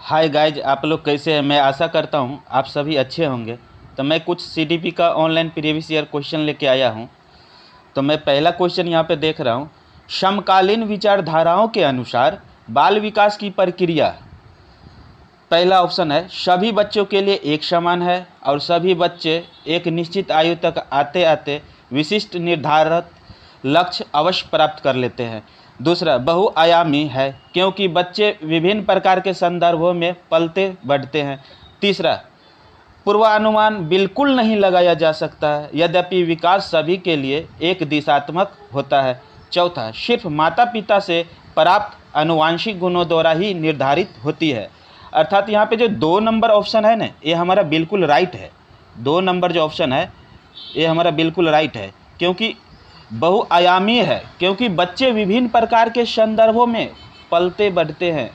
Hi guys, आप लोग कैसे हैं। मैं आशा करता हूं आप सभी अच्छे होंगे। तो मैं कुछ सीडीपी का ऑनलाइन प्रीवियस ईयर क्वेश्चन लेके आया हूं। तो मैं पहला क्वेश्चन यहां पे देख रहा हूं। समकालीन विचारधाराओं के अनुसार बाल विकास की प्रक्रिया। पहला ऑप्शन है सभी बच्चों के लिए एक समान है और सभी बच्चे एक निश्चित आयु तक आते आते विशिष्ट निर्धारित लक्ष्य अवश्य प्राप्त कर लेते हैं। दूसरा, बहुआयामी है क्योंकि बच्चे विभिन्न प्रकार के संदर्भों में पलते बढ़ते हैं। तीसरा, पूर्वानुमान बिल्कुल नहीं लगाया जा सकता है यद्यपि विकास सभी के लिए एक दिशात्मक होता है। चौथा, सिर्फ माता पिता से प्राप्त आनुवंशिक गुणों द्वारा ही निर्धारित होती है। अर्थात यहाँ पे जो 2 नंबर ऑप्शन है ना, ये हमारा बिल्कुल राइट है। 2 नंबर जो ऑप्शन है ये हमारा बिल्कुल राइट है, क्योंकि बहुआयामी है क्योंकि बच्चे विभिन्न प्रकार के संदर्भों में पलते बढ़ते हैं।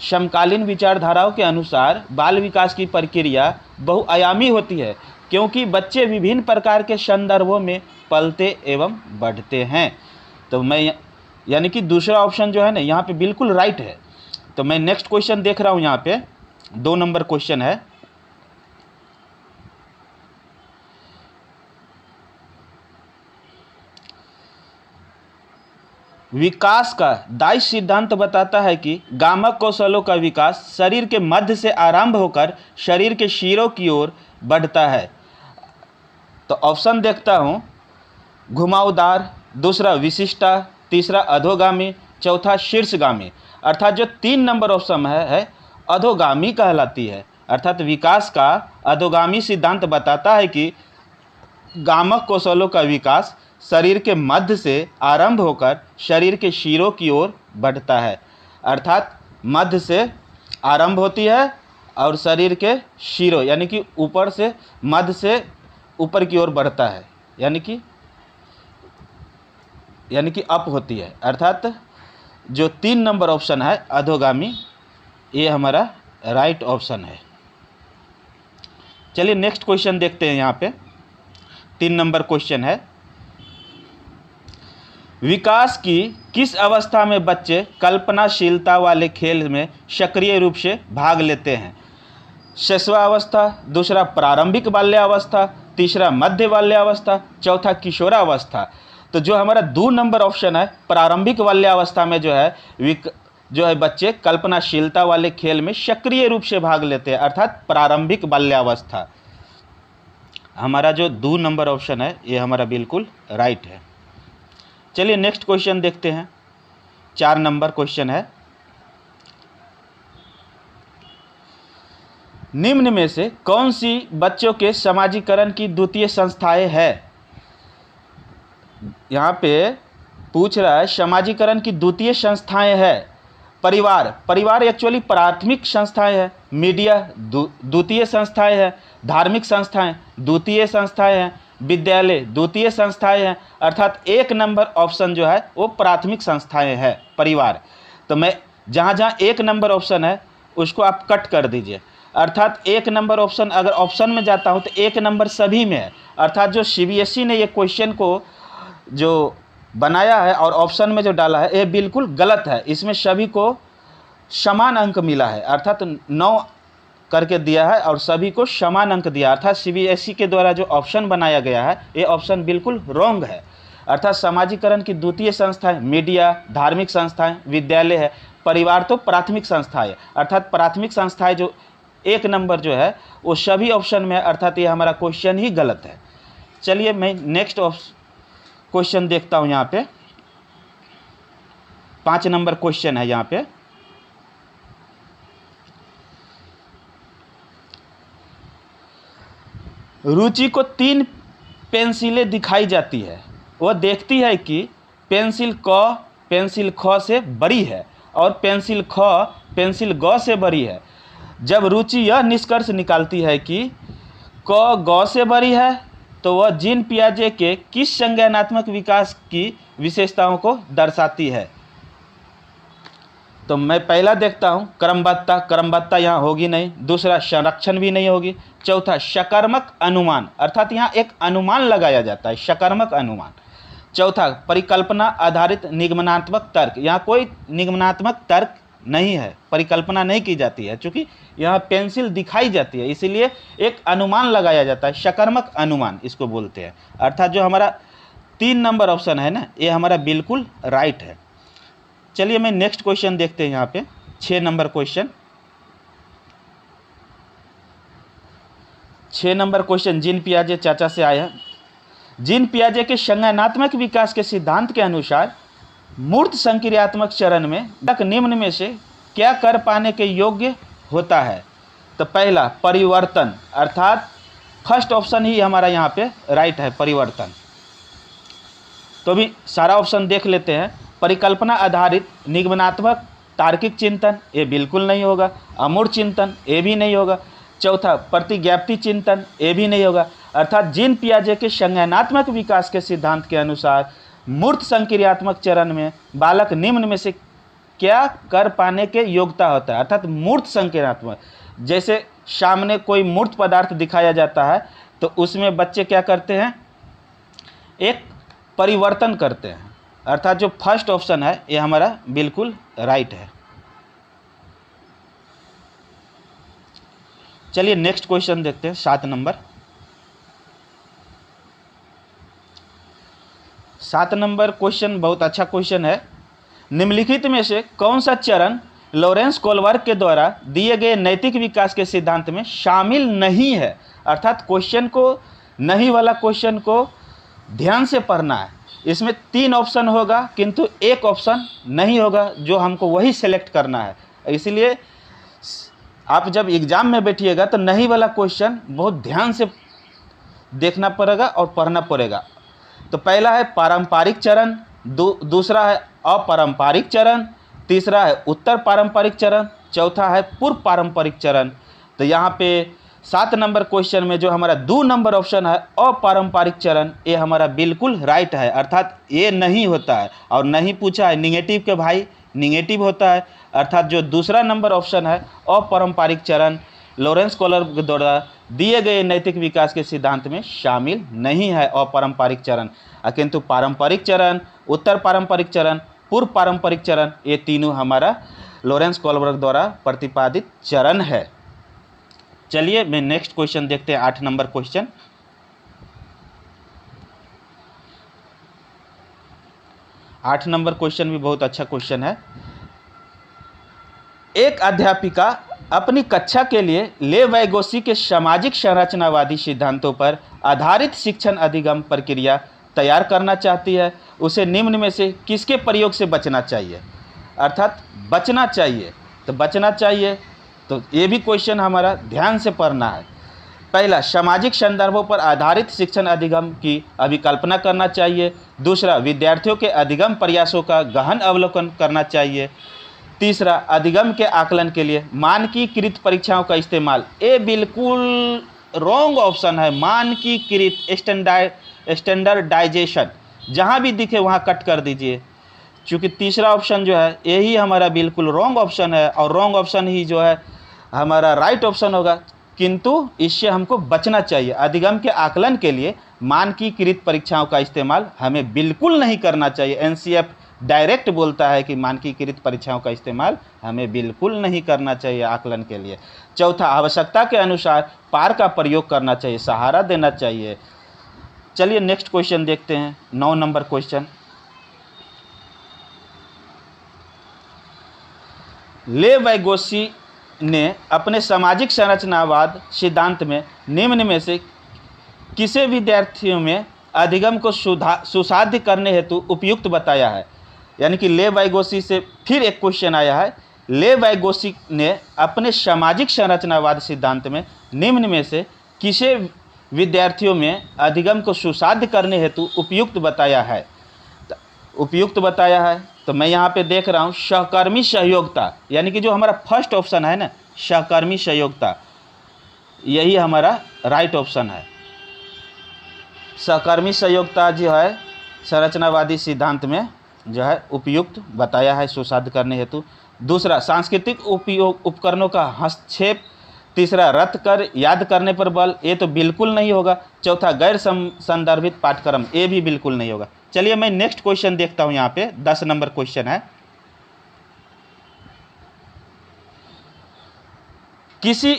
समकालीन विचारधाराओं के अनुसार बाल विकास की प्रक्रिया बहुआयामी होती है क्योंकि बच्चे विभिन्न प्रकार के संदर्भों में पलते एवं बढ़ते हैं। तो मैं यानी कि दूसरा ऑप्शन जो है ना यहाँ पे बिल्कुल राइट है। तो मैं नेक्स्ट क्वेश्चन देख रहा हूँ, यहाँ पे 2 नंबर क्वेश्चन है। विकास का दाई सिद्धांत बताता है कि गामक कौशलों का विकास शरीर के मध्य से आरंभ होकर शरीर के शिरों की ओर बढ़ता है। तो ऑप्शन देखता हूँ, घुमावदार, दूसरा विशिष्टा, तीसरा अधोगामी, चौथा शीर्षगामी। अर्थात जो 3 नंबर ऑप्शन है अधोगामी कहलाती है। अर्थात विकास का अधोगामी सिद्धांत बताता है कि गामक कौशलों का विकास शरीर के मध्य से आरंभ होकर शरीर के शिरों की ओर बढ़ता है। अर्थात मध्य से आरंभ होती है और शरीर के शिरों यानी कि ऊपर से मध्य से ऊपर की ओर बढ़ता है, यानी कि अप होती है। अर्थात जो 3 नंबर ऑप्शन है अधोगामी, ये हमारा राइट ऑप्शन है। चलिए नेक्स्ट क्वेश्चन देखते हैं। यहाँ पे 3 नंबर क्वेश्चन है, विकास की किस अवस्था में बच्चे कल्पनाशीलता वाले खेल में सक्रिय रूप से भाग लेते हैं। शैशवावस्था, दूसरा प्रारंभिक बाल्यावस्था, तीसरा मध्य बाल्यावस्था, चौथा किशोरावस्था। तो जो हमारा 2 नंबर ऑप्शन है प्रारंभिक बाल्यावस्था में जो है बच्चे कल्पनाशीलता वाले खेल में सक्रिय रूप से भाग लेते हैं। अर्थात प्रारंभिक बाल्यावस्था हमारा जो 2 नंबर ऑप्शन है ये हमारा बिल्कुल राइट है। चलिए नेक्स्ट क्वेश्चन देखते हैं। 4 नंबर क्वेश्चन है, निम्न में से कौन सी बच्चों के समाजीकरण की द्वितीय संस्थाएं है। यहाँ पे पूछ रहा है समाजीकरण की द्वितीय संस्थाएं है। परिवार एक्चुअली प्राथमिक संस्थाएं है, मीडिया द्वितीय संस्थाएं है, धार्मिक संस्थाएं द्वितीय संस्थाएं हैं, विद्यालय द्वितीय संस्थाएं हैं। अर्थात 1 नंबर ऑप्शन जो है वो प्राथमिक संस्थाएं है, परिवार। तो मैं जहाँ 1 नंबर ऑप्शन है उसको आप कट कर दीजिए। अर्थात 1 नंबर ऑप्शन अगर ऑप्शन में जाता हूँ तो 1 नंबर सभी में है। अर्थात जो CBSE ने ये क्वेश्चन को जो बनाया है और ऑप्शन में जो डाला है ये बिल्कुल गलत है। इसमें सभी को समान अंक मिला है, अर्थात 9 करके दिया है और सभी को समान अंक दिया। अर्थात CBSE के द्वारा जो ऑप्शन बनाया गया है ये ऑप्शन बिल्कुल रॉन्ग है। अर्थात समाजीकरण की द्वितीय संस्थाएं मीडिया, धार्मिक संस्थाएं, विद्यालय है, परिवार तो प्राथमिक संस्था है। अर्थात प्राथमिक संस्थाएं जो 1 नंबर जो है वो सभी ऑप्शन में है। अर्थात ये हमारा क्वेश्चन ही गलत है। चलिए मैं नेक्स्ट क्वेश्चन देखता हूँ। यहाँ पे 5 नंबर क्वेश्चन है। यहाँ पे रुचि को 3 पेंसिलें दिखाई जाती है। वह देखती है कि पेंसिल क पेंसिल ख से बड़ी है और पेंसिल ख पेंसिल ग से बड़ी है। जब रुचि यह निष्कर्ष निकालती है कि क ग से बड़ी है तो वह जीन पियाजे के किस संज्ञानात्मक विकास की विशेषताओं को दर्शाती है। तो मैं पहला देखता हूँ क्रमबद्धता यहाँ होगी नहीं, दूसरा संरक्षण भी नहीं होगी, चौथा सकर्मक अनुमान, अर्थात यहाँ एक अनुमान लगाया जाता है सकर्मक अनुमान, चौथा परिकल्पना आधारित निगमनात्मक तर्क, यहाँ कोई निगमनात्मक तर्क नहीं है, परिकल्पना नहीं की जाती है, क्योंकि यहाँ पेंसिल दिखाई जाती है, इसीलिए एक अनुमान लगाया जाता है, सकर्मक अनुमान इसको बोलते हैं। अर्थात जो हमारा 3 नंबर ऑप्शन है ना, ये हमारा बिल्कुल राइट है। चलिए मैं नेक्स्ट क्वेश्चन देखते हैं। यहाँ पे 6 number question, 6 number question Jean पियाजे चाचा से आया। जीन पियाजे के संज्ञानात्मक विकास के सिद्धांत के अनुसार मूर्त संक्रियात्मक चरण में निम्न में से क्या कर पाने के योग्य होता है? तो पहला परिवर्तन, अर्थात फर्स्ट ऑप्शन ही हमारा यहाँ पे राइट है, परिवर्तन। तो अभी सारा ऑप्शन देख लेते हैं। परिकल्पना आधारित निगमनात्मक तार्किक चिंतन, ये बिल्कुल नहीं होगा। अमूर्त चिंतन, ये भी नहीं होगा। चौथा प्रतिज्ञाप्ति चिंतन, ये भी नहीं होगा। अर्थात जीन पियाजे के संज्ञानात्मक विकास के सिद्धांत के अनुसार मूर्त संक्रियात्मक चरण में बालक निम्न में से क्या कर पाने के योग्यता होता है? अर्थात मूर्त संक्रियात्मक, जैसे सामने कोई मूर्त पदार्थ दिखाया जाता है तो उसमें बच्चे क्या करते हैं? एक परिवर्तन करते हैं। अर्थात जो फर्स्ट ऑप्शन है ये हमारा बिल्कुल राइट है। चलिए नेक्स्ट क्वेश्चन देखते हैं, 7 नंबर। 7 नंबर क्वेश्चन बहुत अच्छा क्वेश्चन है। निम्नलिखित में से कौन सा चरण लॉरेंस कोलबर्ग के द्वारा दिए गए नैतिक विकास के सिद्धांत में शामिल नहीं है? अर्थात क्वेश्चन को, नहीं वाला क्वेश्चन को ध्यान से पढ़ना है। इसमें 3 ऑप्शन होगा किंतु एक ऑप्शन नहीं होगा, जो हमको वही सेलेक्ट करना है। इसलिए आप जब एग्जाम में बैठिएगा तो नहीं वाला क्वेश्चन बहुत ध्यान से देखना पड़ेगा और पढ़ना पड़ेगा। तो पहला है पारंपरिक चरण, दूसरा है अपारंपरिक चरण, तीसरा है उत्तर पारंपरिक चरण, चौथा है पूर्व पारंपरिक चरण। तो यहाँ पे 7 नंबर क्वेश्चन में जो हमारा 2 नंबर ऑप्शन है अपारंपरिक चरण, ये हमारा बिल्कुल राइट है। अर्थात ये नहीं होता है, और नहीं पूछा है निगेटिव के भाई, निगेटिव होता है। अर्थात जो दूसरा नंबर ऑप्शन है अपारंपरिक चरण लॉरेंस कोलबर्ग द्वारा दिए गए नैतिक विकास के सिद्धांत में शामिल नहीं है, अपारंपरिक चरण। किंतु पारंपरिक चरण, उत्तर पारंपरिक चरण, पूर्व पारंपरिक चरण, ये तीनों हमारा लॉरेंस कोलबर्ग द्वारा प्रतिपादित चरण है। चलिए मैं नेक्स्ट क्वेश्चन देखते हैं, 8 नंबर क्वेश्चन। 8 नंबर क्वेश्चन भी बहुत अच्छा क्वेश्चन है। एक अध्यापिका अपनी कक्षा के लिए ले वैगोसी के सामाजिक संरचनावादी सिद्धांतों पर आधारित शिक्षण अधिगम प्रक्रिया तैयार करना चाहती है। उसे निम्न में से किसके प्रयोग से बचना चाहिए? अर्थात बचना चाहिए, तो बचना चाहिए तो ये भी क्वेश्चन हमारा ध्यान से पढ़ना है। पहला, सामाजिक संदर्भों पर आधारित शिक्षण अधिगम की अभिकल्पना करना चाहिए। दूसरा, विद्यार्थियों के अधिगम प्रयासों का गहन अवलोकन करना चाहिए। तीसरा, अधिगम के आकलन के लिए मानकीकृत परीक्षाओं का इस्तेमाल। ये बिल्कुल रॉन्ग ऑप्शन है, मानकीकृत, स्टैंडर्डाइजेशन, जहाँ भी दिखे वहाँ कट कर दीजिए, क्योंकि तीसरा ऑप्शन जो है यही हमारा बिल्कुल रॉन्ग ऑप्शन है, और रॉन्ग ऑप्शन ही जो है हमारा राइट ऑप्शन होगा। किंतु इससे हमको बचना चाहिए। अधिगम के आकलन के लिए मानकीकृत परीक्षाओं का इस्तेमाल हमें बिल्कुल नहीं करना चाहिए। एनसीएफ डायरेक्ट बोलता है कि मानकीकृत परीक्षाओं का इस्तेमाल हमें बिल्कुल नहीं करना चाहिए आकलन के लिए। चौथा, आवश्यकता के अनुसार पार का प्रयोग करना चाहिए, सहारा देना चाहिए। चलिए नेक्स्ट क्वेश्चन देखते हैं, 9 नंबर क्वेश्चन। ले वैगोसी ने अपने सामाजिक संरचनावाद सिद्धांत में निम्न में से किसे विद्यार्थियों में अधिगम को सुसाध्य करने हेतु उपयुक्त बताया है? यानी कि ले वैगोसी से फिर एक क्वेश्चन आया है। ले वैगोसी ने अपने सामाजिक संरचनावाद सिद्धांत में निम्न में से किसे विद्यार्थियों में अधिगम को सुसाध्य करने हेतु उपयुक्त बताया है? उपयुक्त बताया है तो मैं यहाँ पे देख रहा हूँ सहकर्मी सहयोगिता, यानी कि जो हमारा फर्स्ट ऑप्शन है ना, सहकर्मी सहयोगिता, यही हमारा राइट ऑप्शन है। सहकर्मी सहयोगिता जो है संरचनावादी सिद्धांत में जो है उपयुक्त बताया है सुसाध्य करने हेतु। दूसरा, सांस्कृतिक उपयोग उपकरणों का हस्तक्षेप। तीसरा, रट कर याद करने पर बल, ये तो बिल्कुल नहीं होगा। चौथा, गैर संदर्भित पाठ्यक्रम, ये भी बिल्कुल नहीं होगा। चलिए मैं नेक्स्ट क्वेश्चन देखता हूँ। यहाँ पे 10 नंबर क्वेश्चन है। किसी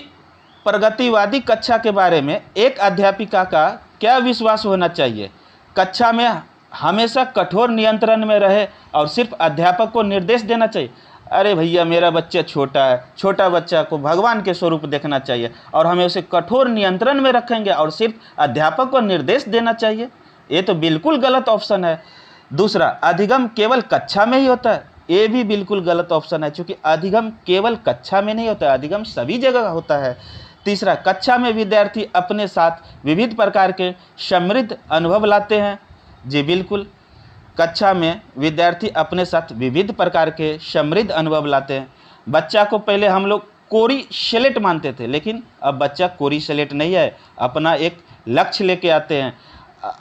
प्रगतिवादी कक्षा के बारे में एक अध्यापिका का क्या विश्वास होना चाहिए? कक्षा में हमेशा कठोर नियंत्रण में रहे और सिर्फ अध्यापक को निर्देश देना चाहिए। अरे भैया, मेरा बच्चा छोटा है, छोटा बच्चा को भगवान के स्वरूप देखना चाहिए और हमें उसे कठोर नियंत्रण में रखेंगे और सिर्फ अध्यापक को निर्देश देना चाहिए? ये तो बिल्कुल गलत ऑप्शन है। दूसरा, अधिगम केवल कक्षा में ही होता है। ये भी बिल्कुल गलत ऑप्शन है, क्योंकि अधिगम केवल कक्षा में नहीं होता है, अधिगम सभी जगह होता है। तीसरा, कक्षा में विद्यार्थी अपने साथ विविध प्रकार के समृद्ध अनुभव लाते हैं। जी बिल्कुल, कक्षा में विद्यार्थी अपने साथ विविध प्रकार के समृद्ध अनुभव लाते हैं। बच्चा को पहले हम लोग कोरी स्लेट मानते थे, लेकिन अब बच्चा कोरी स्लेट नहीं है, अपना एक लक्ष्य लेके आते हैं,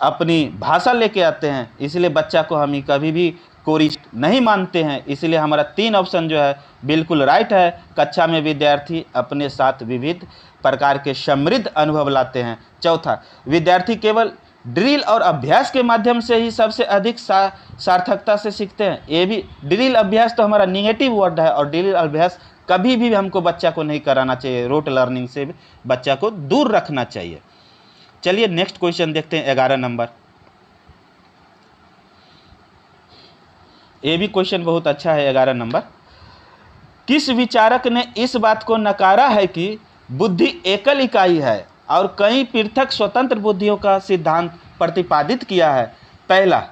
अपनी भाषा लेके आते हैं। इसलिए बच्चा को हम कभी भी कोरी नहीं मानते हैं। इसलिए हमारा 3 ऑप्शन जो है बिल्कुल राइट है। कक्षा में विद्यार्थी अपने साथ विविध प्रकार के समृद्ध अनुभव लाते हैं। चौथा, विद्यार्थी केवल ड्रिल और अभ्यास के माध्यम से ही सबसे अधिक सार्थकता से सीखते हैं। ये भी ड्रिल अभ्यास तो हमारा निगेटिव वर्ड है, और ड्रिल अभ्यास कभी भी हमको बच्चा को नहीं कराना चाहिए। रोट लर्निंग से भी बच्चा को दूर रखना चाहिए। चलिए नेक्स्ट क्वेश्चन देखते हैं, 11 नंबर। ये भी क्वेश्चन बहुत अच्छा है, 11 नंबर। किस विचारक ने इस बात को नकारा है कि बुद्धि एकल इकाई है और कई पृथक स्वतंत्र बुद्धियों का सिद्धांत प्रतिपादित किया है? पहला,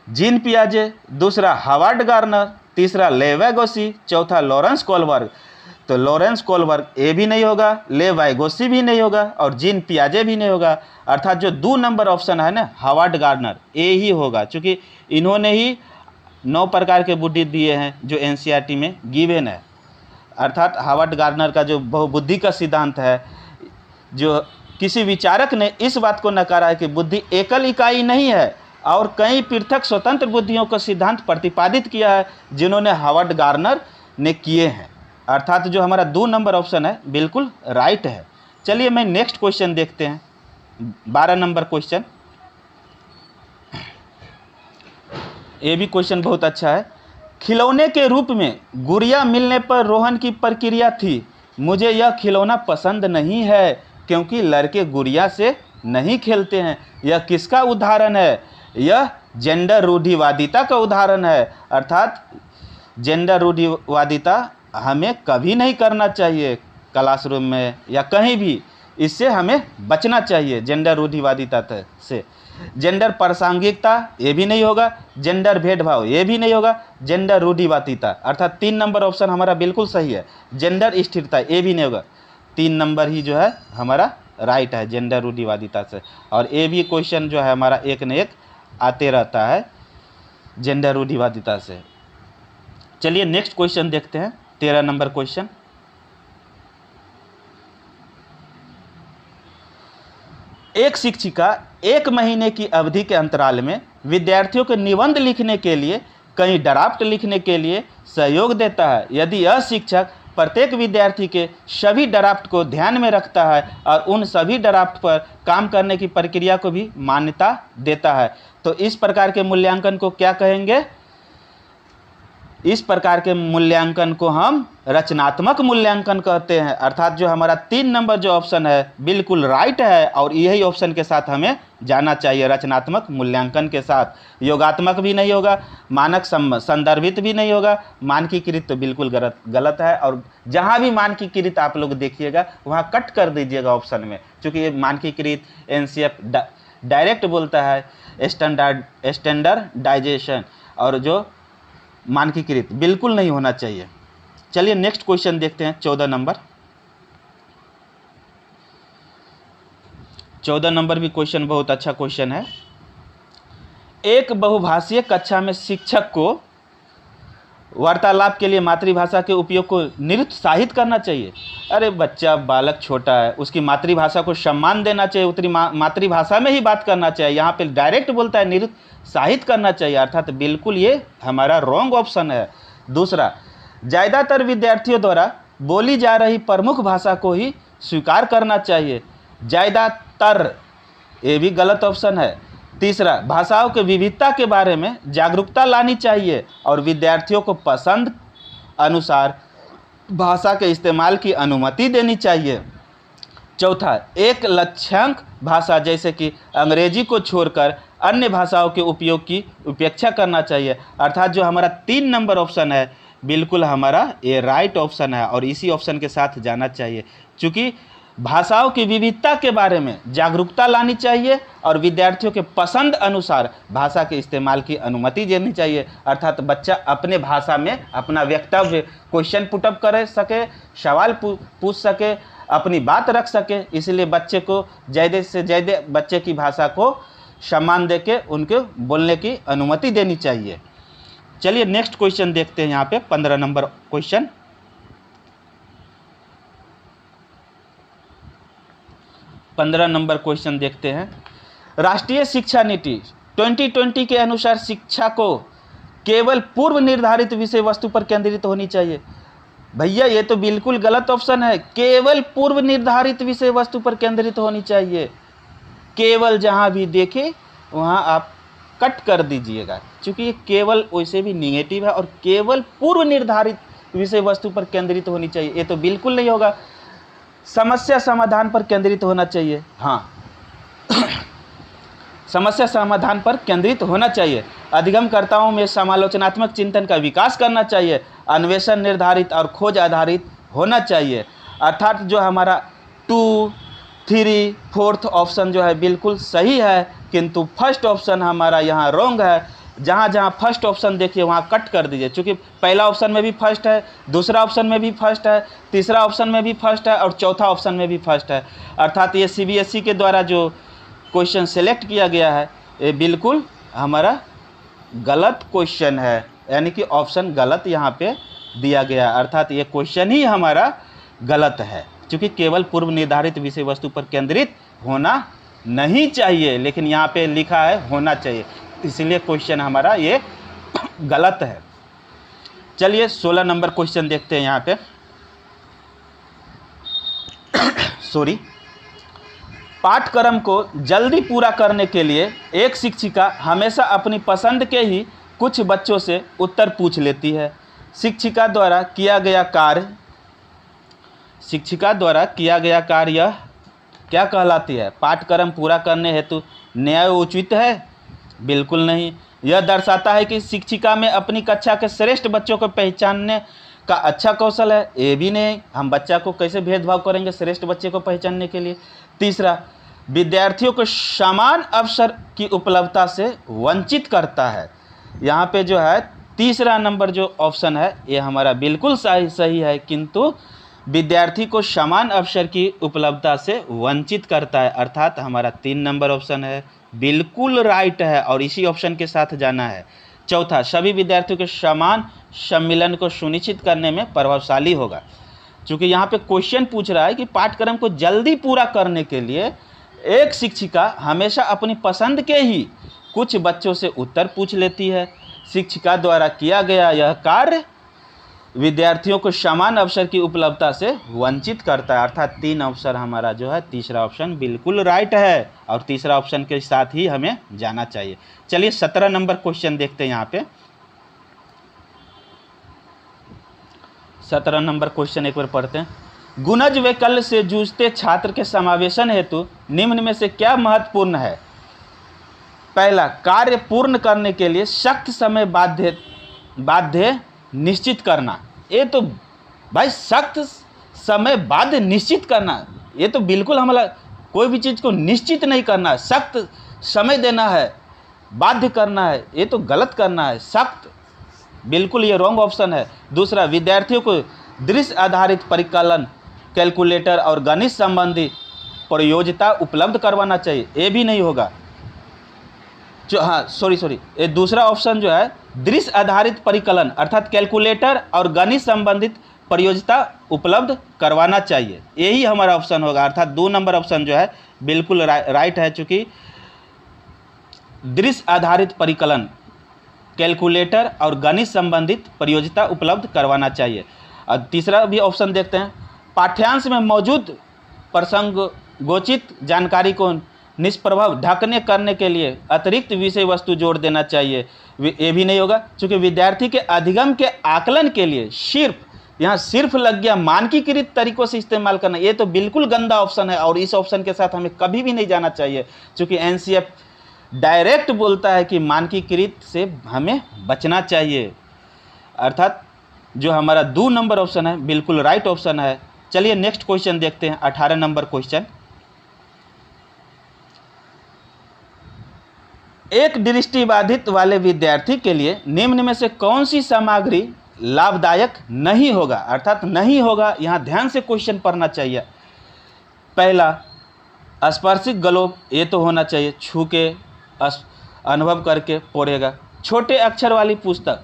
जीन पियाजे, दूसरा हावर्ड गार्नर, तीसरा लेवाइगोसी, चौथा लॉरेंस कोलबर्ग। तो लॉरेंस कोलबर्ग ये भी नहीं होगा, लेवाइगोसी भी नहीं होगा और जीन पियाजे भी नहीं होगा। अर्थात जो 2 नंबर ऑप्शन है ना, हावर्ड गार्नर, ये ही होगा, क्योंकि इन्होंने ही 9 प्रकार के बुद्धि दिए हैं जो एनसीईआरटी में गिवन है। अर्थात हावर्ड गार्नर का जो बहुबुद्धि का सिद्धांत है, जो किसी विचारक ने इस बात को नकारा है कि बुद्धि एकल इकाई नहीं है और कई पृथक स्वतंत्र बुद्धियों का सिद्धांत प्रतिपादित किया है, जिन्होंने हावर्ड गार्नर ने किए हैं। अर्थात जो हमारा 2 नंबर ऑप्शन है बिल्कुल राइट है। चलिए मैं नेक्स्ट क्वेश्चन देखते हैं, 12 नंबर क्वेश्चन। ये भी क्वेश्चन बहुत अच्छा है। खिलौने के रूप में गुड़िया मिलने पर रोहन की प्रतिक्रिया थी, मुझे यह खिलौना पसंद नहीं है क्योंकि लड़के गुड़िया से नहीं खेलते हैं। यह किसका उदाहरण है? यह जेंडर रूढ़िवादिता का उदाहरण है। अर्थात जेंडर रूढ़िवादिता हमें कभी नहीं करना चाहिए, क्लासरूम में या कहीं भी, इससे हमें बचना चाहिए जेंडर रूढ़िवादिता से। जेंडर प्रासंगिकता ये भी नहीं होगा, जेंडर भेदभाव ये भी नहीं होगा, जेंडर रूढ़िवादिता अर्थात 3 नंबर ऑप्शन हमारा बिल्कुल सही है। जेंडर स्थिरता ये भी नहीं होगा, 3 नंबर ही जो है हमारा राइट है, जेंडर रूढ़िवादिता से। और ये भी क्वेश्चन जो है हमारा एक न एक आते रहता है जेंडर रूढ़िवादिता से। चलिए नेक्स्ट क्वेश्चन देखते हैं, 13 नंबर क्वेश्चन। एक शिक्षिका 1 महीने की अवधि के अंतराल में विद्यार्थियों को निबंध लिखने के लिए कई ड्राफ्ट लिखने के लिए सहयोग देता है। यदि यह शिक्षक प्रत्येक विद्यार्थी के सभी ड्राफ्ट को ध्यान में रखता है और उन सभी ड्राफ्ट पर काम करने की प्रक्रिया को भी मान्यता देता है, तो इस प्रकार के मूल्यांकन को क्या कहेंगे? इस प्रकार के मूल्यांकन को हम रचनात्मक मूल्यांकन कहते हैं। अर्थात जो हमारा 3 नंबर जो ऑप्शन है बिल्कुल राइट है और यही ऑप्शन के साथ हमें जाना चाहिए, रचनात्मक मूल्यांकन के साथ। योगात्मक भी नहीं होगा, मानक संदर्भित भी नहीं होगा, मानकीकृत तो बिल्कुल गलत है। और जहाँ भी मानकीकृत आप लोग देखिएगा वहाँ कट कर दीजिएगा ऑप्शन में, क्योंकि ये मानकीकृत एनसीएफ डायरेक्ट बोलता है स्टैंडर्डाइजेशन, और जो मानकीकृत बिल्कुल नहीं होना चाहिए। चलिए नेक्स्ट क्वेश्चन देखते हैं, 14 नंबर। 14 नंबर भी क्वेश्चन बहुत अच्छा क्वेश्चन है। एक बहुभाषीय कक्षा में शिक्षक को वार्तालाप के लिए मातृभाषा के उपयोग को निरुत्साहित करना चाहिए। अरे बच्चा, बालक छोटा है, उसकी मातृभाषा को सम्मान देना चाहिए, उतनी मातृभाषा में ही बात करना चाहिए। यहाँ पे डायरेक्ट बोलता है निरुत्साहित करना चाहिए, अर्थात बिल्कुल ये हमारा रॉन्ग ऑप्शन है। दूसरा, ज़्यादातर विद्यार्थियों द्वारा बोली जा रही प्रमुख भाषा को ही स्वीकार करना चाहिए। ज़्यादातर ये भी गलत ऑप्शन है। तीसरा, भाषाओं के विविधता के बारे में जागरूकता लानी चाहिए और विद्यार्थियों को पसंद अनुसार भाषा के इस्तेमाल की अनुमति देनी चाहिए। चौथा, एक लक्ष्यांक भाषा जैसे कि अंग्रेजी को छोड़कर अन्य भाषाओं के उपयोग की उपेक्षा करना चाहिए। अर्थात जो हमारा 3 नंबर ऑप्शन है बिल्कुल हमारा ये राइट ऑप्शन है और इसी ऑप्शन के साथ जाना चाहिए, क्योंकि भाषाओं की विविधता के बारे में जागरूकता लानी चाहिए और विद्यार्थियों के पसंद अनुसार भाषा के इस्तेमाल की अनुमति देनी चाहिए। अर्थात बच्चा अपने भाषा में अपना वक्तव्य क्वेश्चन पुटअप कर सके, सवाल पूछ सके, अपनी बात रख सके। इसलिए बच्चे को ज़्यादा से ज़्यादा बच्चे की भाषा को सम्मान देके उनके बोलने की अनुमति देनी चाहिए। चलिए नेक्स्ट क्वेश्चन देखते हैं। यहाँ पे 15 नंबर क्वेश्चन, 15 नंबर क्वेश्चन देखते हैं। राष्ट्रीय शिक्षा नीति 2020 के अनुसार शिक्षा को केवल पूर्व निर्धारित विषय वस्तु पर केंद्रित होनी चाहिए। भैया ये तो बिल्कुल गलत ऑप्शन है। केवल पूर्व निर्धारित विषय वस्तु पर केंद्रित होनी चाहिए। केवल जहाँ भी देखे वहाँ आप कट कर दीजिएगा, क्योंकि ये केवल वैसे भी निगेटिव है और केवल पूर्व निर्धारित विषय वस्तु पर केंद्रित होनी चाहिए, ये तो बिल्कुल नहीं होगा। समस्या समाधान पर केंद्रित होना चाहिए। हाँ समस्या समाधान पर केंद्रित होना चाहिए। अधिगमकर्ताओं में समालोचनात्मक चिंतन का विकास करना चाहिए। अन्वेषण निर्धारित और खोज आधारित होना चाहिए। अर्थात जो हमारा 2, 3, 4th ऑप्शन जो है बिल्कुल सही है, किंतु फर्स्ट ऑप्शन हमारा यहाँ रॉन्ग है। जहाँ जहाँ फर्स्ट ऑप्शन देखिए वहाँ कट कर दीजिए, क्योंकि पहला ऑप्शन में भी फर्स्ट है, दूसरा ऑप्शन में भी फर्स्ट है, तीसरा ऑप्शन में भी फर्स्ट है और चौथा ऑप्शन में भी फर्स्ट है। अर्थात ये CBSE के द्वारा जो क्वेश्चन सेलेक्ट किया गया है ये बिल्कुल हमारा गलत क्वेश्चन है, यानी कि ऑप्शन गलत यहाँ पे दिया गया है। अर्थात ये क्वेश्चन ही हमारा गलत है, क्योंकि केवल पूर्व निर्धारित विषय वस्तु पर केंद्रित होना नहीं चाहिए, लेकिन यहाँ पे लिखा है होना चाहिए, इसलिए क्वेश्चन हमारा ये गलत है। चलिए 16 नंबर क्वेश्चन देखते हैं। यहाँ पे सॉरी, पाठ्यक्रम को जल्दी पूरा करने के लिए एक शिक्षिका हमेशा अपनी पसंद के ही कुछ बच्चों से उत्तर पूछ लेती है। शिक्षिका द्वारा किया गया कार्य यह क्या कहलाती है? पाठ्यक्रम पूरा करने हेतु न्यायोचित है? बिल्कुल नहीं। यह दर्शाता है कि शिक्षिका में अपनी कक्षा के श्रेष्ठ बच्चों को पहचानने का अच्छा कौशल है? ये भी नहीं। हम बच्चा को कैसे भेदभाव करेंगे श्रेष्ठ बच्चे को पहचानने के लिए? तीसरा, विद्यार्थियों को समान अवसर की उपलब्धता से वंचित करता है। यहाँ पे जो है तीसरा नंबर जो ऑप्शन है ये हमारा बिल्कुल सही है, किंतु विद्यार्थी को समान अवसर की उपलब्धता से वंचित करता है। अर्थात हमारा 3 नंबर ऑप्शन है बिल्कुल राइट है और इसी ऑप्शन के साथ जाना है। चौथा, सभी विद्यार्थियों के समान सम्मिलन को सुनिश्चित करने में प्रभावशाली होगा। चूँकि यहाँ पे क्वेश्चन पूछ रहा है कि पाठ्यक्रम को जल्दी पूरा करने के लिए एक शिक्षिका हमेशा अपनी पसंद के ही कुछ बच्चों से उत्तर पूछ लेती है। शिक्षिका द्वारा किया गया यह कार्य विद्यार्थियों को समान अवसर की उपलब्धता से वंचित करता है। अर्थात 3 अवसर हमारा जो है तीसरा ऑप्शन बिल्कुल राइट है और तीसरा ऑप्शन के साथ ही हमें जाना चाहिए। चलिए 17 नंबर क्वेश्चन देखते हैं। यहाँ पे 17 नंबर क्वेश्चन एक बार पढ़ते हैं। गुणज वैकल्य से जूझते छात्र के समावेशन हेतु निम्न में से क्या महत्वपूर्ण है? पहला, कार्य पूर्ण करने के लिए सख्त समय बाध्य निश्चित करना। ये तो भाई सख्त समय बाध्य निश्चित करना, ये तो बिल्कुल हमारा कोई भी चीज़ को निश्चित नहीं करना, सख्त समय देना है, बाध्य करना है, ये तो गलत करना है। सख्त बिल्कुल ये रॉन्ग ऑप्शन है। दूसरा, विद्यार्थियों को दृश्य आधारित परिकलन, कैलकुलेटर और गणित संबंधी प्रयोज्यता उपलब्ध करवाना चाहिए, ये भी नहीं होगा। जो सॉरी ये दूसरा ऑप्शन जो है दृश्य आधारित परिकलन अर्थात कैलकुलेटर और गणित संबंधित प्रयोज्यता उपलब्ध करवाना चाहिए, यही हमारा ऑप्शन होगा। अर्थात 2 नंबर ऑप्शन जो है बिल्कुल राइट है, चूँकि दृश्य आधारित परिकलन, कैलकुलेटर और गणित संबंधित प्रयोज्यता उपलब्ध करवाना चाहिए। और तीसरा भी ऑप्शन देखते हैं, पाठ्यांश में मौजूद प्रसंगोचित जानकारी को निष्प्रभाव ढकने करने के लिए अतिरिक्त विषय वस्तु जोड़ देना चाहिए, ये भी नहीं होगा। क्योंकि विद्यार्थी के अधिगम के आकलन के लिए सिर्फ यहाँ सिर्फ लग गया मानकीकृत तरीकों से इस्तेमाल करना। ये तो बिल्कुल गंदा ऑप्शन है और इस ऑप्शन के साथ हमें कभी भी नहीं जाना चाहिए, क्योंकि एनसीएफ डायरेक्ट बोलता है कि मानकीकृत से हमें बचना चाहिए। अर्थात जो हमारा 2 नंबर ऑप्शन है बिल्कुल राइट ऑप्शन है। चलिए नेक्स्ट क्वेश्चन देखते हैं, 18 नंबर क्वेश्चन। एक दृष्टिबाधित वाले विद्यार्थी के लिए निम्न में से कौन सी सामग्री लाभदायक नहीं होगा? अर्थात नहीं होगा, यहाँ ध्यान से क्वेश्चन पढ़ना चाहिए। पहला, स्पर्शिक ग्लोब, ये तो होना चाहिए, छू के अनुभव करके पढ़ेगा। छोटे अक्षर वाली पुस्तक,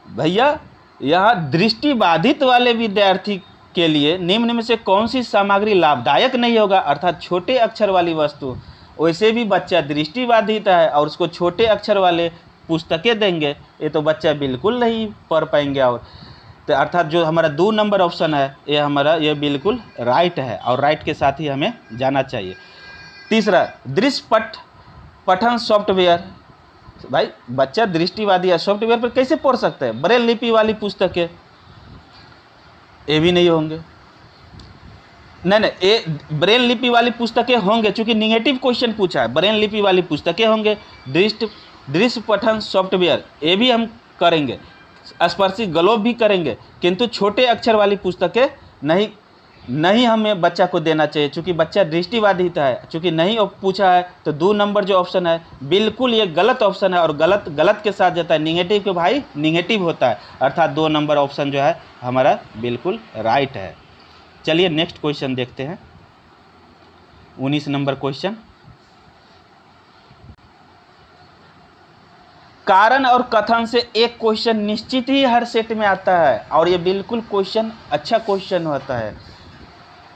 भैया यहाँ दृष्टिबाधित वाले विद्यार्थी के लिए निम्न में से कौन सी सामग्री लाभदायक नहीं होगा? अर्थात छोटे अक्षर वाली वस्तु। वैसे भी बच्चा दृष्टिबाधित है और उसको छोटे अक्षर वाले पुस्तकें देंगे, ये तो बच्चा बिल्कुल नहीं पढ़ पाएंगे। और तो अर्थात जो हमारा 2 नंबर ऑप्शन है ये बिल्कुल राइट है और राइट के साथ ही हमें जाना चाहिए। तीसरा, दृश्य पठन सॉफ्टवेयर, भाई बच्चा दृष्टिबाधी है, सॉफ्टवेयर पर कैसे पढ़ सकते हैं? ब्रेल लिपि वाली पुस्तकें, ये भी नहीं होंगे। नहीं, ये ब्रेल लिपि वाली पुस्तकें होंगे, चूंकि निगेटिव क्वेश्चन पूछा है। ब्रेल लिपि वाली पुस्तकें होंगे, दृश्य पठन सॉफ्टवेयर ये भी हम करेंगे, स्पर्शिक ग्लोब भी करेंगे, किंतु छोटे अक्षर वाली पुस्तकें नहीं हमें बच्चा को देना चाहिए, चूंकि बच्चा दृष्टिबाधित है। चूंकि नहीं पूछा है तो 2 नंबर जो ऑप्शन है बिल्कुल ये गलत ऑप्शन है और गलत के साथ जाता है, निगेटिव के भाई निगेटिव होता है। अर्थात 2 नंबर ऑप्शन जो है हमारा बिल्कुल राइट है। चलिए नेक्स्ट क्वेश्चन देखते हैं, 19 नंबर क्वेश्चन। कारण और कथन से एक क्वेश्चन निश्चित ही हर सेट में आता है और ये बिल्कुल क्वेश्चन अच्छा क्वेश्चन होता है,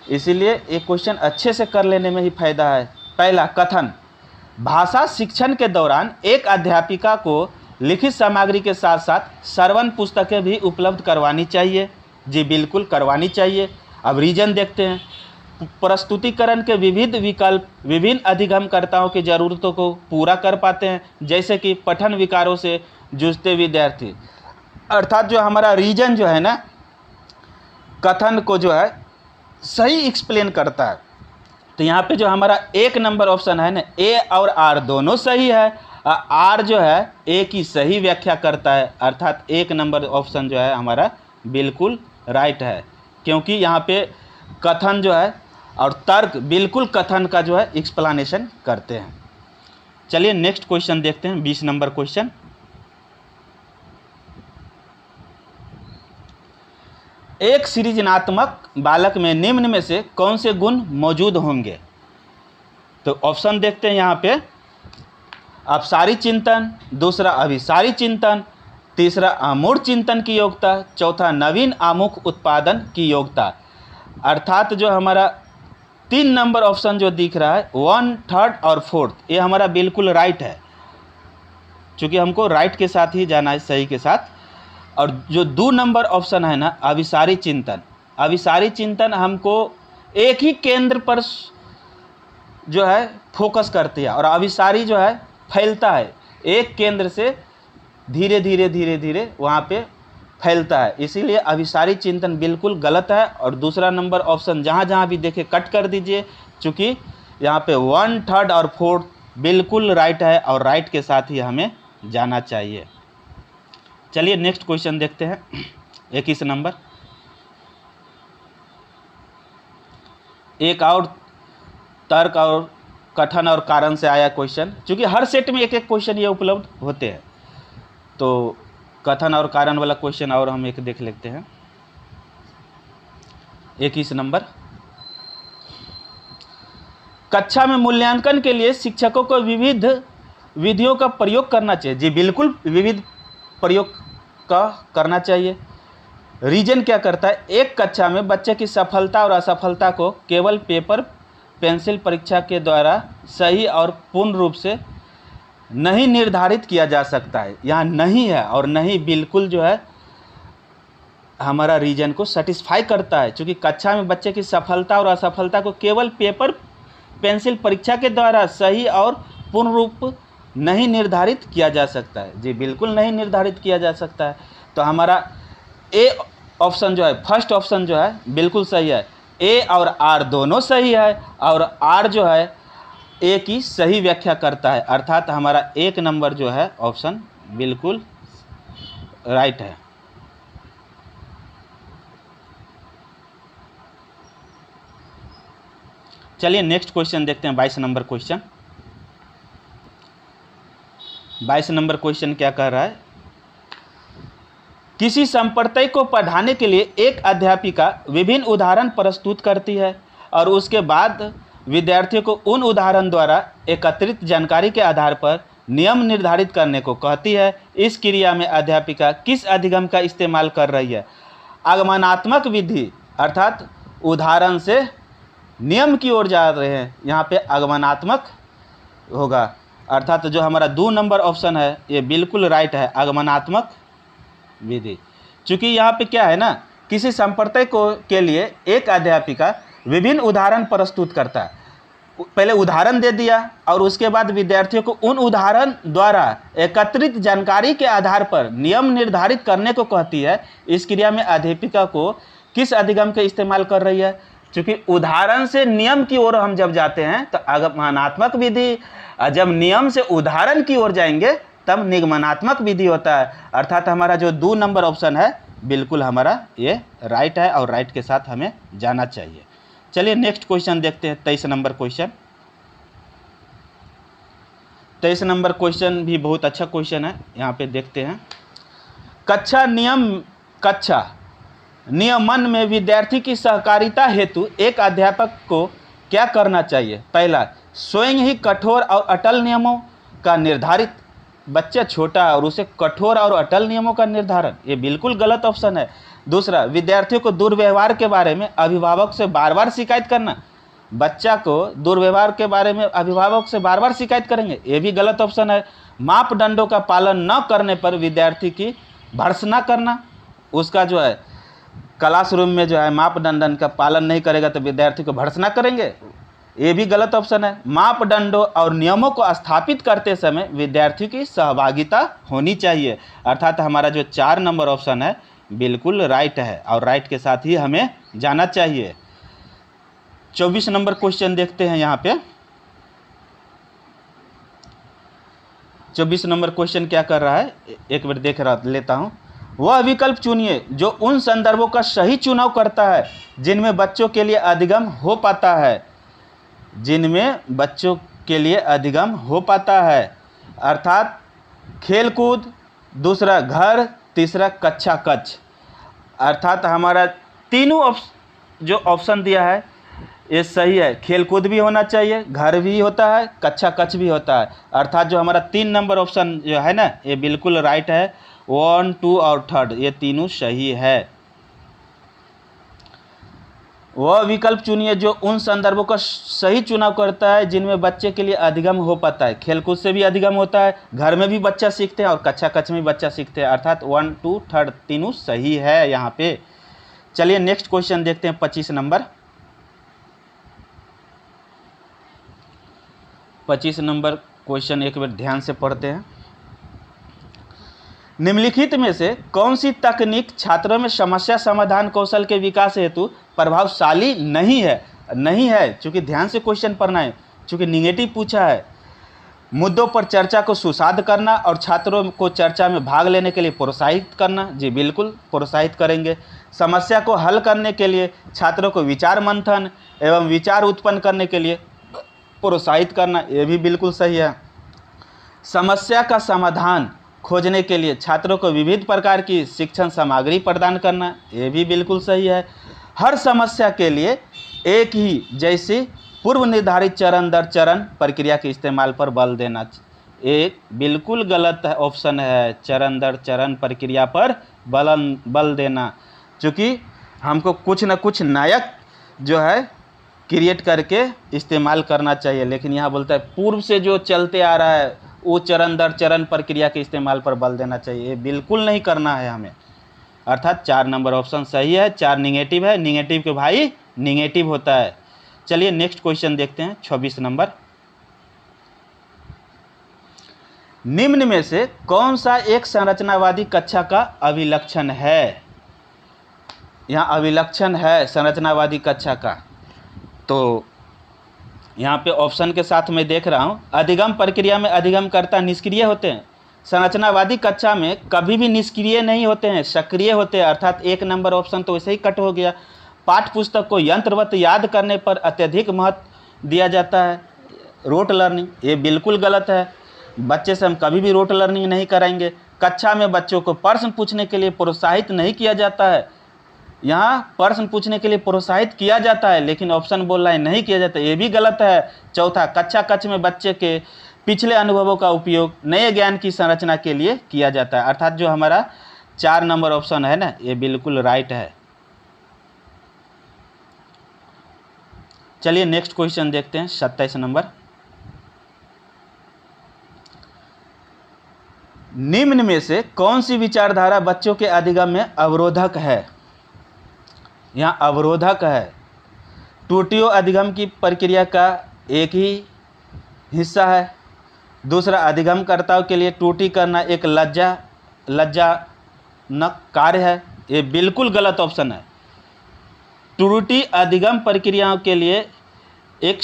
इसीलिए ये क्वेश्चन अच्छे से कर लेने में ही फायदा है। पहला, कथन, भाषा शिक्षण के दौरान एक अध्यापिका को लिखित सामग्री के साथ साथ श्रवण पुस्तकें भी उपलब्ध करवानी चाहिए। जी बिल्कुल करवानी चाहिए। अब रीजन देखते हैं, प्रस्तुतिकरण के विविध विकल्प विभिन्न अधिगमकर्ताओं की ज़रूरतों को पूरा कर पाते हैं, जैसे कि पठन विकारों से जूझते विद्यार्थी। अर्थात जो हमारा रीजन जो है ना, कथन को जो है सही एक्सप्लेन करता है। तो यहाँ पे जो हमारा 1 नंबर ऑप्शन है ना, ए और आर दोनों सही है। आर जो है ए की सही व्याख्या करता है, अर्थात 1 नंबर ऑप्शन जो है हमारा बिल्कुल राइट है, क्योंकि यहाँ पे कथन जो है और तर्क बिल्कुल कथन का जो है एक्सप्लेनेशन करते हैं। चलिए नेक्स्ट क्वेश्चन देखते हैं, 20 नंबर क्वेश्चन। एक सृजनात्मक बालक में निम्न में से कौन से गुण मौजूद होंगे? तो ऑप्शन देखते हैं यहाँ पे, अपसारी चिंतन, दूसरा अभिसारी चिंतन, तीसरा अमूर्त चिंतन की योग्यता, चौथा नवीन आमुख उत्पादन की योग्यता। अर्थात जो हमारा 3 नंबर ऑप्शन जो दिख रहा है 1, 3 और 4, ये हमारा बिल्कुल राइट है, क्योंकि हमको राइट के साथ ही जाना है, सही के साथ। और जो 2 नंबर ऑप्शन है ना, अभिसारी चिंतन हमको एक ही केंद्र पर जो है फोकस करती है और अभिसारी जो है फैलता है, एक केंद्र से धीरे धीरे वहाँ पे फैलता है, इसीलिए अभिसारी चिंतन बिल्कुल गलत है। और दूसरा नंबर ऑप्शन जहाँ भी देखे कट कर दीजिए, क्योंकि यहाँ पे 1, 3 और 4 बिल्कुल राइट है और राइट के साथ ही हमें जाना चाहिए। चलिए नेक्स्ट क्वेश्चन देखते हैं, 21 नंबर। एक और तर्क और कथन और कारण से आया क्वेश्चन, क्योंकि हर सेट में एक क्वेश्चन ये उपलब्ध होते हैं, तो कथन और कारण वाला क्वेश्चन और हम एक देख लेते हैं। 21 नंबर, कक्षा में मूल्यांकन के लिए शिक्षकों को विविध विधियों का प्रयोग करना चाहिए। जी बिल्कुल विविध प्रयोग का करना चाहिए। रीजन क्या करता है, एक कक्षा में बच्चे की सफलता और असफलता को केवल पेपर पेंसिल परीक्षा के द्वारा सही और पूर्ण रूप से नहीं निर्धारित किया जा सकता है। यहाँ नहीं है और नहीं बिल्कुल जो है हमारा रीजन को सेटिस्फाई करता है, क्योंकि कक्षा में बच्चे की सफलता और असफलता को केवल पेपर पेंसिल परीक्षा के द्वारा सही और पूर्ण रूप नहीं निर्धारित किया जा सकता है। जी बिल्कुल नहीं निर्धारित किया जा सकता है। तो हमारा ए ऑप्शन जो है, फर्स्ट ऑप्शन जो है बिल्कुल सही है। ए और आर दोनों सही है, और आर जो है ए की सही व्याख्या करता है, अर्थात हमारा 1 नंबर जो है ऑप्शन बिल्कुल राइट है। चलिए नेक्स्ट क्वेश्चन देखते हैं, 22 नंबर क्वेश्चन। 22 नंबर क्वेश्चन क्या कह रहा है? किसी संप्रदाय को पढ़ाने के लिए एक अध्यापिका विभिन्न उदाहरण प्रस्तुत करती है और उसके बाद विद्यार्थियों को उन उदाहरण द्वारा एकत्रित जानकारी के आधार पर नियम निर्धारित करने को कहती है। इस क्रिया में अध्यापिका किस अधिगम का इस्तेमाल कर रही है? आगमनात्मक विधि, अर्थात उदाहरण से नियम की ओर जा रहे हैं, यहाँ पे आगमनात्मक होगा, अर्थात जो हमारा 2 नंबर ऑप्शन है ये बिल्कुल राइट है, आगमनात्मक विधि। चूँकि यहाँ पे क्या है ना, किसी संप्रदाय को के लिए एक अध्यापिका विभिन्न उदाहरण प्रस्तुत करता है, पहले उदाहरण दे दिया और उसके बाद विद्यार्थियों को उन उदाहरण द्वारा एकत्रित जानकारी के आधार पर नियम निर्धारित करने को कहती है। इस क्रिया में अध्यापिका को किस अधिगम का इस्तेमाल कर रही है? चूँकि उदाहरण से नियम की ओर हम जब जाते हैं तो आगमनात्मक विधि, जब नियम से उदाहरण की ओर जाएंगे तब निगमनात्मक विधि होता है, अर्थात हमारा जो 2 नंबर ऑप्शन है बिल्कुल हमारा ये राइट है और राइट के साथ हमें जाना चाहिए। चलिए नेक्स्ट क्वेश्चन देखते हैं, 23 नंबर क्वेश्चन। 23 नंबर क्वेश्चन भी बहुत अच्छा क्वेश्चन है, यहाँ पे देखते हैं। कक्षा नियमन में विद्यार्थी की सहकारिता हेतु एक अध्यापक को क्या करना चाहिए? पहला, स्वयं ही कठोर और अटल नियमों का निर्धारित, बच्चा छोटा और उसे कठोर और अटल नियमों का निर्धारण, ये बिल्कुल गलत ऑप्शन है। दूसरा, विद्यार्थियों को दुर्व्यवहार के बारे में अभिभावक से बार बार शिकायत करना, बच्चा को दुर्व्यवहार के बारे में अभिभावक से बार बार शिकायत करेंगे, ये भी गलत ऑप्शन है। मापदंडों का पालन न करने पर विद्यार्थी की भर्त्सना करना, उसका जो है क्लासरूम में जो है मापदंड का पालन नहीं करेगा तो विद्यार्थी को भर्त्सना करेंगे, ये भी गलत ऑप्शन है। मापदंडों और नियमों को स्थापित करते समय विद्यार्थियों की सहभागिता होनी चाहिए, अर्थात हमारा जो 4 नंबर ऑप्शन है बिल्कुल राइट है और राइट के साथ ही हमें जाना चाहिए। 24 नंबर क्वेश्चन देखते हैं यहाँ पे। 24 नंबर क्वेश्चन क्या कर रहा है, एक बार देख लेता हूँ। वह विकल्प चुनिए जो उन संदर्भों का सही चुनाव करता है जिनमें बच्चों के लिए अधिगम हो पाता है, जिनमें बच्चों के लिए अधिगम हो पाता है, अर्थात खेलकूद, दूसरा घर, तीसरा कक्षा कक्ष, अर्थात हमारा तीनों जो ऑप्शन दिया है ये सही है। खेलकूद भी होना चाहिए, घर भी होता है, कक्षा कक्ष भी होता है, अर्थात जो हमारा 3 नंबर ऑप्शन जो है ना ये बिल्कुल राइट है। 1, 2 और 3 ये तीनों सही है। वह विकल्प चुनिए जो उन संदर्भों का सही चुनाव करता है जिनमें बच्चे के लिए अधिगम हो पाता है, खेलकूद से भी अधिगम होता है, घर में भी बच्चा सीखते हैं और कक्षा कक्ष में बच्चा सीखते हैं, अर्थात 1, 2, 3 तीनों सही है यहाँ पे। चलिए नेक्स्ट क्वेश्चन देखते हैं, 25 नंबर। 25 नंबर क्वेश्चन एक बार ध्यान से पढ़ते हैं। निम्नलिखित में से कौन सी तकनीक छात्रों में समस्या समाधान कौशल के विकास हेतु प्रभावशाली नहीं है? चूंकि ध्यान से क्वेश्चन पढ़ना है, चूंकि निगेटिव पूछा है। मुद्दों पर चर्चा को सुसाध्य करना और छात्रों को चर्चा में भाग लेने के लिए प्रोत्साहित करना, जी बिल्कुल प्रोत्साहित करेंगे। समस्या को हल करने के लिए छात्रों को विचार मंथन एवं विचार उत्पन्न करने के लिए प्रोत्साहित करना, ये भी बिल्कुल सही है। समस्या का समाधान खोजने के लिए छात्रों को विविध प्रकार की शिक्षण सामग्री प्रदान करना, ये भी बिल्कुल सही है। हर समस्या के लिए एक ही जैसी पूर्व निर्धारित चरण दर चरण प्रक्रिया के इस्तेमाल पर बल देना, एक बिल्कुल गलत ऑप्शन है। चरण दर चरण प्रक्रिया पर बल देना, चूँकि हमको कुछ न कुछ नायक जो है क्रिएट करके इस्तेमाल करना चाहिए, लेकिन यहाँ बोलता है पूर्व से जो चलते आ रहा है वो चरण दर चरण प्रक्रिया के इस्तेमाल पर बल देना चाहिए, ये बिल्कुल नहीं करना है हमें, अर्थात 4 नंबर ऑप्शन सही है। 4 निगेटिव है, निगेटिव के भाई निगेटिव होता है। चलिए नेक्स्ट क्वेश्चन देखते हैं, 26 नंबर। निम्न में से कौन सा एक संरचनावादी कक्षा का अभिलक्षण है? यहाँ अभिलक्षण है संरचनावादी कक्षा का, तो यहाँ पे ऑप्शन के साथ मैं देख रहा हूँ अधिगम प्रक्रिया में अधिगमकर्ता निष्क्रिय होते हैं, संरचनावादी कक्षा में कभी भी निष्क्रिय नहीं होते हैं, सक्रिय होते हैं, अर्थात 1 नंबर ऑप्शन तो वैसे ही कट हो गया। पाठ्य पुस्तक को यंत्रवत याद करने पर अत्यधिक महत्व दिया जाता है, रोट लर्निंग, ये बिल्कुल गलत है। बच्चे से हम कभी भी रोट लर्निंग नहीं कराएंगे। कक्षा में बच्चों को प्रश्न पूछने के लिए प्रोत्साहित नहीं किया जाता है, यहाँ प्रश्न पूछने के लिए प्रोत्साहित किया जाता है, लेकिन ऑप्शन बोल रहा है नहीं किया जाता, ये भी गलत है। चौथा, कक्षा कक्ष में बच्चे के पिछले अनुभवों का उपयोग नए ज्ञान की संरचना के लिए किया जाता है, अर्थात जो हमारा 4 नंबर ऑप्शन है ना, ये बिल्कुल राइट है। चलिए नेक्स्ट क्वेश्चन देखते हैं, 27 नंबर। निम्न में से कौन सी विचारधारा बच्चों के अधिगम में अवरोधक है? यहाँ अवरोधक है। त्रुटियों अधिगम की प्रक्रिया का एक ही हिस्सा है। दूसरा, अधिगमकर्ताओं के लिए त्रुटि करना एक लज्जाजनक कार्य है, ये बिल्कुल गलत ऑप्शन है। त्रुटि अधिगम प्रक्रियाओं के लिए एक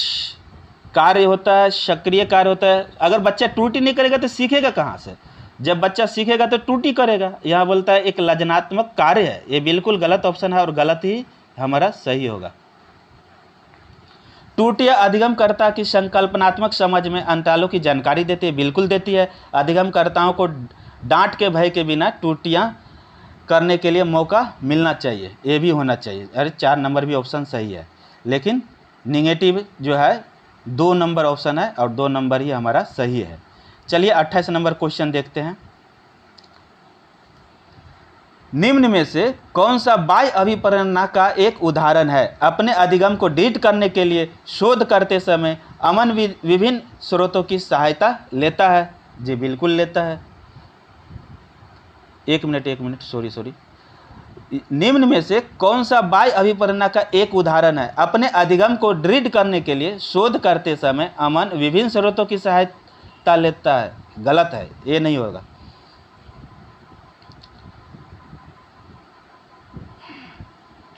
कार्य होता है, सक्रिय कार्य होता है। अगर बच्चा त्रुटि नहीं करेगा तो सीखेगा कहाँ से? जब बच्चा सीखेगा तो त्रुटि करेगा। यहाँ बोलता है एक लज्जात्मक कार्य है, ये बिल्कुल गलत ऑप्शन है और गलत ही हमारा सही होगा। त्रुटियाँ अधिगमकर्ता की संकल्पनात्मक समझ में अंतरालों की जानकारी देती है, बिल्कुल देती है। अधिगमकर्ताओं को डांट के भय के बिना त्रुटियाँ करने के लिए मौका मिलना चाहिए, ये भी होना चाहिए। अरे 4 नंबर भी ऑप्शन सही है, लेकिन निगेटिव जो है 2 नंबर ऑप्शन है और 2 नंबर ही हमारा सही है। चलिए 28 नंबर क्वेश्चन देखते हैं। निम्न में से कौन सा बाह्य अभिप्रेरणा का एक उदाहरण है? अपने अधिगम को दृढ़ करने के लिए शोध करते समय अमन विभिन्न स्रोतों की सहायता लेता है। जी बिल्कुल लेता है। एक मिनट सॉरी। निम्न में से कौन सा बाह्य अभिप्रेरणा का एक उदाहरण है? अपने अधिगम को दृढ़ करने के लिए शोध करते समय अमन विभिन्न स्रोतों की सहायता लेता है। गलत है, ये नहीं होगा।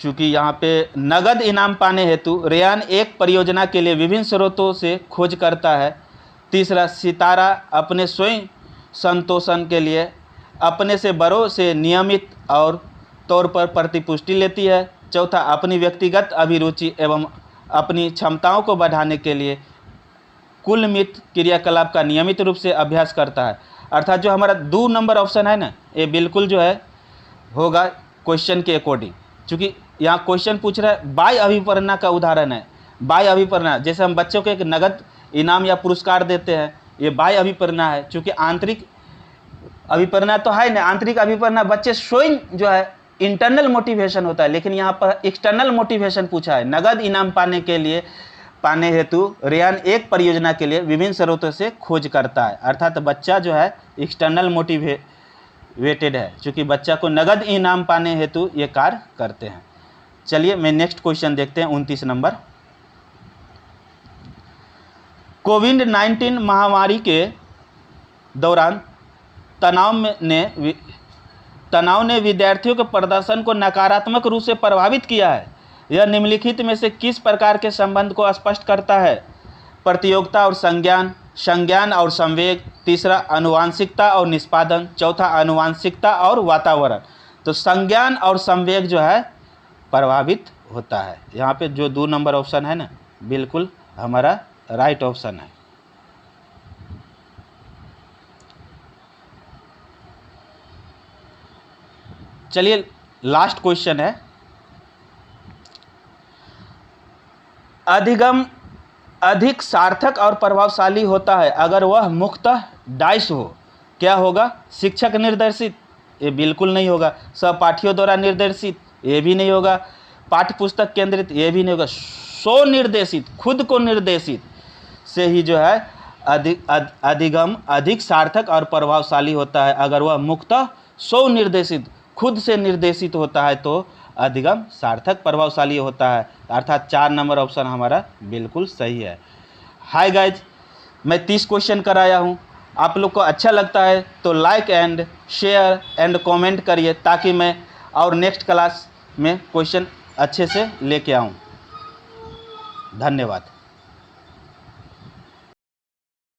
चूँकि यहाँ पे नगद इनाम पाने हेतु रेयान एक परियोजना के लिए विभिन्न स्रोतों से खोज करता है। तीसरा, सितारा अपने स्वयं संतोषण के लिए अपने से बड़ों से नियमित और तौर पर प्रतिपुष्टि लेती है। चौथा, अपनी व्यक्तिगत अभिरुचि एवं अपनी क्षमताओं को बढ़ाने के लिए कुलमित क्रियाकलाप का नियमित रूप से अभ्यास करता है। अर्थात जो हमारा 2 नंबर ऑप्शन है ना, ये बिल्कुल जो है होगा क्वेश्चन के अकॉर्डिंग। चूँकि यहाँ क्वेश्चन पूछ रहा है बाह्य अभिप्रेरणा का उदाहरण है। बाह्य अभिप्रेरणा जैसे हम बच्चों को एक नगद इनाम या पुरस्कार देते हैं, ये बाह्य अभिप्रेरणा है। चूँकि आंतरिक अभिप्रेरणा तो है ना, आंतरिक अभिप्रेरणा बच्चे स्वयं जो है इंटरनल मोटिवेशन होता है, लेकिन यहाँ पर एक्सटर्नल मोटिवेशन पूछा है। नगद इनाम पाने हेतु रेयान एक परियोजना के लिए विभिन्न स्रोतों से खोज करता है। अर्थात बच्चा जो है एक्सटर्नल मोटिवेटेड है, क्योंकि बच्चा को नगद इनाम पाने हेतु ये कार्य करते हैं। चलिए मैं नेक्स्ट क्वेश्चन देखते हैं, 29 नंबर। कोविड-19 महामारी के दौरान तनाव ने विद्यार्थियों के प्रदर्शन को नकारात्मक रूप से प्रभावित किया है। यह निम्नलिखित में से किस प्रकार के संबंध को स्पष्ट करता है? प्रतियोगिता और संज्ञान और संवेग। तीसरा, आनुवांशिकता और निष्पादन। चौथा, आनुवांशिकता और वातावरण। तो संज्ञान और संवेग जो है प्रभावित होता है। यहाँ पे जो 2 नंबर ऑप्शन है ना, बिल्कुल हमारा राइट ऑप्शन है। चलिए लास्ट क्वेश्चन है। अधिगम अधिक सार्थक और प्रभावशाली होता है अगर वह मुख्यतः डाइस हो। क्या होगा? शिक्षक निर्देशित, ये बिल्कुल नहीं होगा। सहपाठियों द्वारा निर्देशित, ये भी नहीं होगा। पाठ्य पुस्तक केंद्रित, ये भी नहीं होगा। स्वनिर्देशित, खुद को निर्देशित से ही जो है अधिगम अधिक सार्थक और प्रभावशाली होता है। अगर वह मुख्यतः स्वनिर्देशित, खुद से निर्देशित होता है तो अधिगम सार्थक प्रभावशाली होता है। अर्थात 4 नंबर ऑप्शन हमारा बिल्कुल सही है। हाय गाइज, मैं 30 क्वेश्चन कराया हूँ। आप लोग को अच्छा लगता है तो like and share and comment करिए, ताकि मैं और नेक्स्ट क्लास मैं क्वेश्चन अच्छे से लेके आऊँ। धन्यवाद।